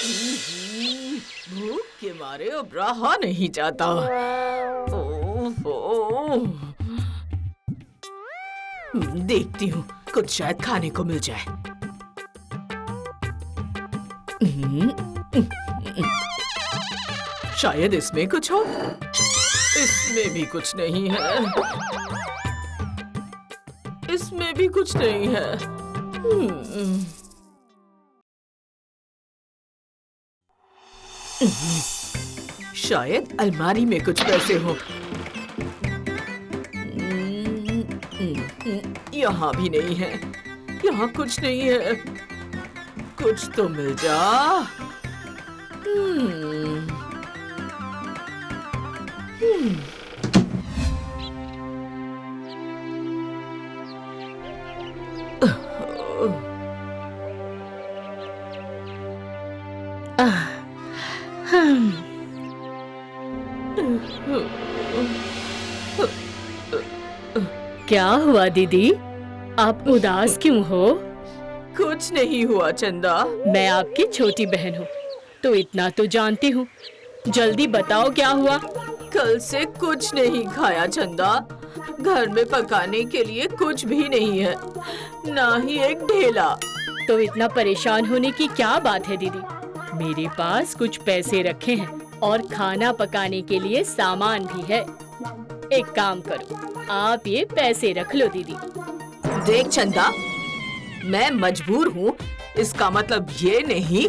भूख के मारे अब रहा नहीं जाता। ओह, देखती हूँ कुछ शायद खाने को मिल जाए। शायद इसमें कुछ हो। इसमें भी कुछ नहीं है। इसमें भी कुछ नहीं है। शायद अलमारी में कुछ पैसे हो। यहाँ भी नहीं है। यहाँ कुछ नहीं है। कुछ तो मिल जा। क्या हुआ दीदी? आप उदास क्यों हो? कुछ नहीं हुआ चंदा। मैं आपकी छोटी बहन हूँ तो इतना तो जानती हूँ। जल्दी बताओ क्या हुआ? कल से कुछ नहीं खाया चंदा। घर में पकाने के लिए कुछ भी नहीं है, ना ही एक ढेला। तो इतना परेशान होने की क्या बात है दीदी? मेरे पास कुछ पैसे रखे हैं और खाना पकाने के लिए सामान भी है। एक काम करो, आप ये पैसे रख लो दीदी। देख चंदा, मैं मजबूर हूँ, इसका मतलब ये नहीं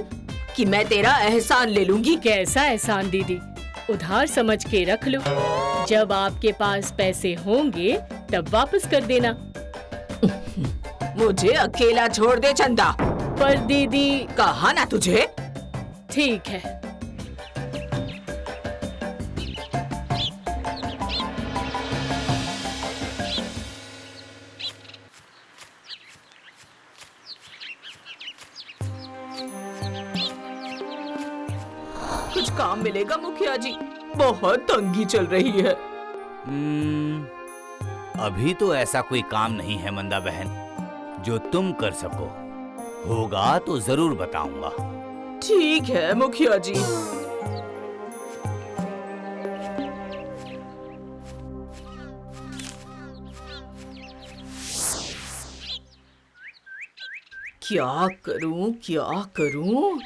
कि मैं तेरा एहसान ले लूंगी। कैसा एहसान दीदी? उधार समझ के रख लो। जब आपके पास पैसे होंगे तब वापस कर देना। मुझे अकेला छोड़ दे चंदा। पर दीदी। कहा ना तुझे। ठीक है। कुछ काम मिलेगा मुखिया जी? बहुत तंगी चल रही है। अभी तो ऐसा कोई काम नहीं है मंदा बहन जो तुम कर सको। होगा तो जरूर बताऊंगा। ठीक है मुखिया जी। क्या करूं, क्या करूं?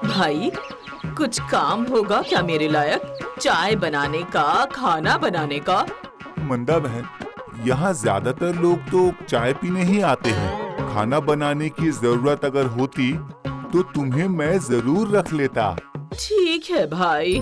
भाई, कुछ काम होगा क्या मेरे लायक? चाय बनाने का, खाना बनाने का? मंदा बहन, यहाँ ज्यादातर लोग तो चाय पीने ही आते हैं। खाना बनाने की जरूरत अगर होती तो तुम्हें मैं जरूर रख लेता। ठीक है भाई।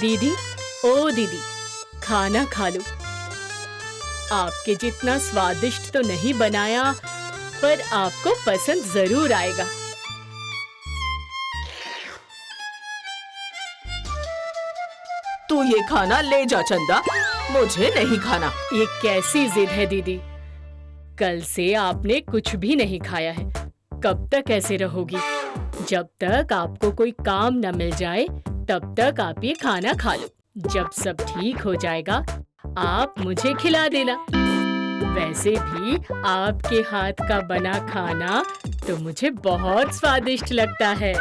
दीदी, ओ दीदी, खाना खा लो। आपके जितना स्वादिष्ट तो नहीं बनाया, पर आपको पसंद जरूर आएगा। तू ये खाना ले जा चंदा, मुझे नहीं खाना। ये कैसी जिद है दीदी? कल से आपने कुछ भी नहीं खाया है। कब तक ऐसे रहोगी? जब तक आपको कोई काम न मिल जाए तब तक आप ये खाना खा लो। जब सब ठीक हो जाएगा आप मुझे खिला देना। वैसे भी आपके हाथ का बना खाना तो मुझे बहुत स्वादिष्ट लगता है।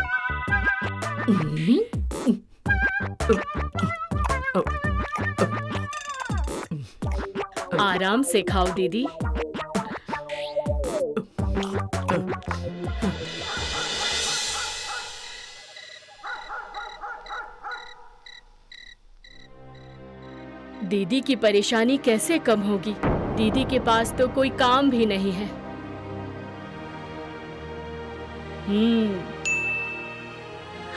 आराम से खाओ दीदी। दीदी की परेशानी कैसे कम होगी? दीदी के पास तो कोई काम भी नहीं है।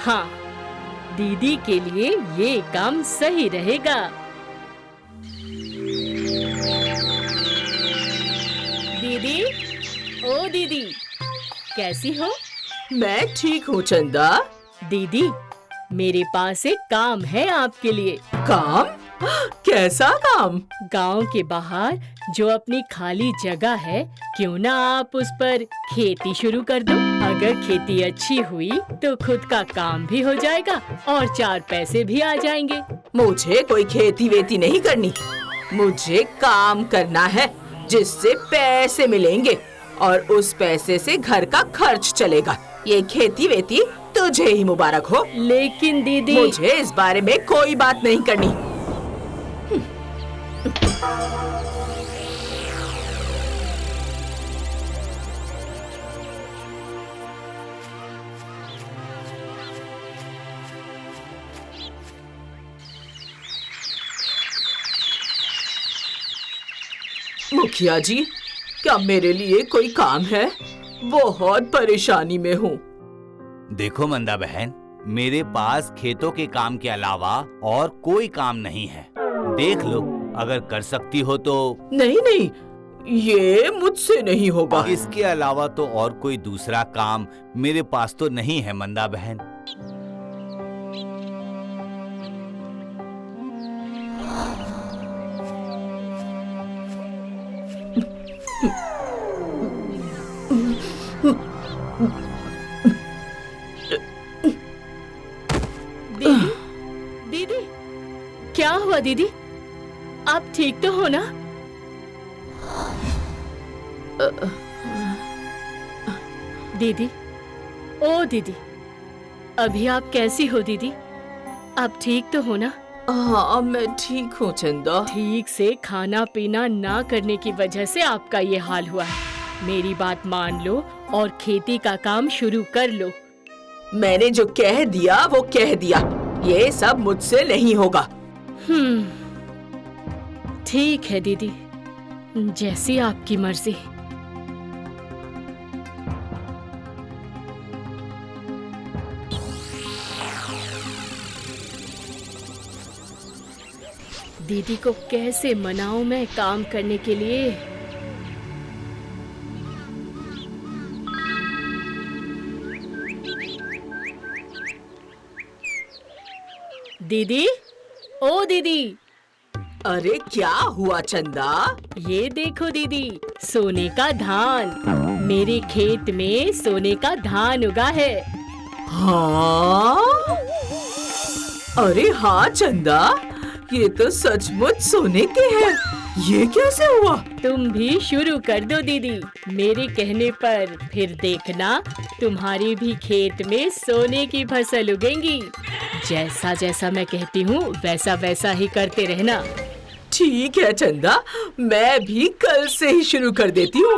हाँ, दीदी के लिए ये काम सही रहेगा। दीदी, ओ दीदी, कैसी हो? मैं ठीक हूँ चंदा। दीदी, मेरे पास एक काम है आपके लिए। काम? कैसा काम? गांव के बाहर जो अपनी खाली जगह है, क्यों ना आप उस पर खेती शुरू कर दो। अगर खेती अच्छी हुई तो खुद का काम भी हो जाएगा और 4 पैसे भी आ जाएंगे। मुझे कोई खेती वेती नहीं करनी। मुझे काम करना है जिससे पैसे मिलेंगे और उस पैसे से घर का खर्च चलेगा। ये खेती वेती तुझे ही मुबारक हो। लेकिन दीदी, मुझे इस बारे में कोई बात नहीं करनी। मुखिया जी, क्या मेरे लिए कोई काम है? बहुत परेशानी में हूँ। देखो मंदा बहन, मेरे पास खेतों के काम के अलावा और कोई काम नहीं है। देख लो, अगर कर सकती हो तो। नहीं नहीं, ये मुझसे नहीं होगा। इसके अलावा तो और कोई दूसरा काम मेरे पास तो नहीं है मंदा बहन। दीदी, क्या हुआ दीदी? आप ठीक तो हो ना? दीदी, ओ दीदी, अभी आप कैसी हो दीदी? आप ठीक तो हो ना? हाँ, मैं ठीक हूँ चंदा। ठीक से खाना पीना ना करने की वजह से आपका ये हाल हुआ है। मेरी बात मान लो और खेती का काम शुरू कर लो। मैंने जो कह दिया वो कह दिया। ये सब मुझसे नहीं होगा। ठीक है दीदी, जैसी आपकी मर्जी। दीदी को कैसे मनाऊं मैं काम करने के लिए? दीदी, ओ दीदी। अरे क्या हुआ चंदा? ये देखो दीदी, सोने का धान। मेरे खेत में सोने का धान उगा है। हाँ? अरे हाँ चंदा, ये तो सचमुच सोने के हैं। ये कैसे हुआ? तुम भी शुरू कर दो दीदी, मेरे कहने पर। फिर देखना, तुम्हारी भी खेत में सोने की फसल उगेंगी। जैसा जैसा मैं कहती हूँ वैसा वैसा ही करते रहना। ठीक है चंदा, मैं भी कल से ही शुरू कर देती हूँ।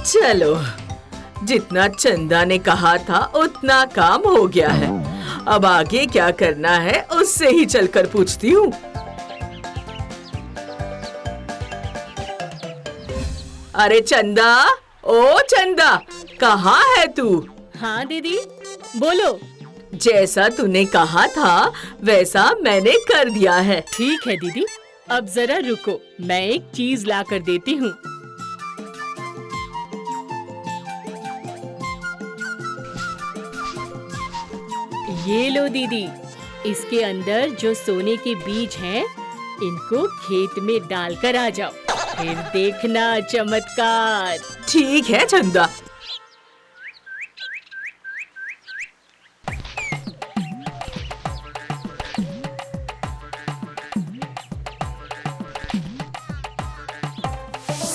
चलो, जितना चंदा ने कहा था उतना काम हो गया है। अब आगे क्या करना है उससे ही चलकर पूछती हूँ। अरे चंदा, ओ चंदा, कहाँ है तू? हाँ दीदी, बोलो। जैसा तूने कहा था वैसा मैंने कर दिया है। ठीक है दीदी, अब जरा रुको, मैं एक चीज ला कर देती हूँ। ये लो दीदी, इसके अंदर जो सोने के बीज हैं, इनको खेत में डालकर आ जाओ। फिर देखना चमत्कार। ठीक है चंदा।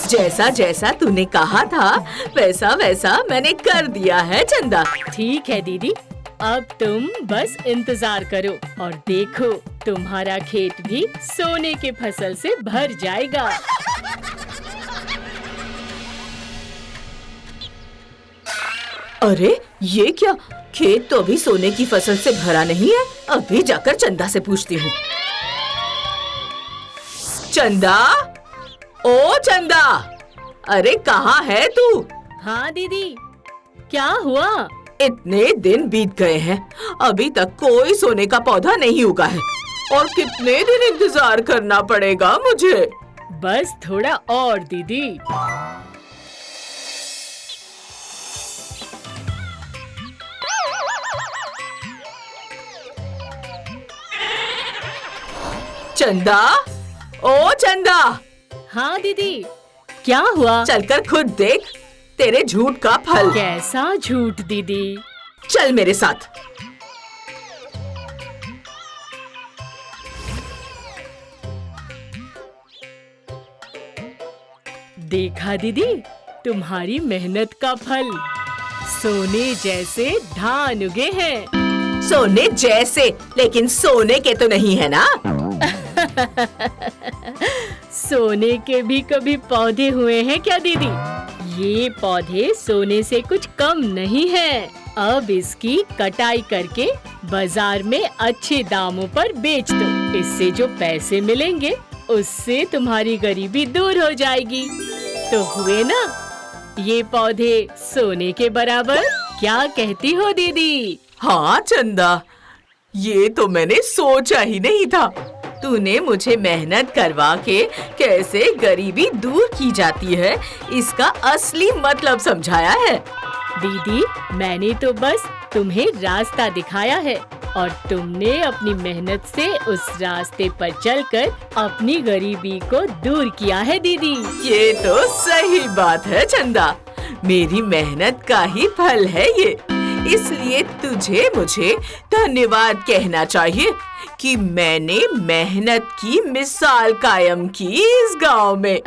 जैसा जैसा तूने कहा था वैसा वैसा मैंने कर दिया है चंदा। ठीक है दीदी, अब तुम बस इंतजार करो और देखो, तुम्हारा खेत भी सोने के फसल से भर जाएगा। अरे ये क्या? खेत तो अभी सोने की फसल से भरा नहीं है। अभी जाकर चंदा से पूछती हूँ। चंदा, ओ चंदा, अरे कहाँ है तू? हाँ दीदी, क्या हुआ? इतने दिन बीत गए हैं, अभी तक कोई सोने का पौधा नहीं उगा है और कितने दिन इंतजार करना पड़ेगा मुझे। बस थोड़ा और दीदी। चंदा, ओ चंदा, हाँ दीदी, क्या हुआ? चलकर खुद देख तेरे झूठ का फल। कैसा झूठ दीदी? चल मेरे साथ। देखा दीदी, तुम्हारी मेहनत का फल। सोने जैसे धान उगे हैं। सोने जैसे, लेकिन सोने के तो नहीं है ना। सोने के भी कभी पौधे हुए हैं क्या दीदी? ये पौधे सोने से कुछ कम नहीं है। अब इसकी कटाई करके बाजार में अच्छे दामों पर बेच दो। इससे जो पैसे मिलेंगे उससे तुम्हारी गरीबी दूर हो जाएगी। तो हुए ना ये पौधे सोने के बराबर? क्या कहती हो दीदी? हाँ चंदा, ये तो मैंने सोचा ही नहीं था। तूने मुझे मेहनत करवा के कैसे गरीबी दूर की जाती है, इसका असली मतलब समझाया है। दीदी, मैंने तो बस तुम्हें रास्ता दिखाया है और तुमने अपनी मेहनत से उस रास्ते पर चलकर अपनी गरीबी को दूर किया है दीदी। ये तो सही बात है चंदा, मेरी मेहनत का ही फल है ये। इसलिए तुझे मुझे धन्यवाद कहना चाहिए कि मैंने मेहनत की मिसाल कायम की इस गांव में।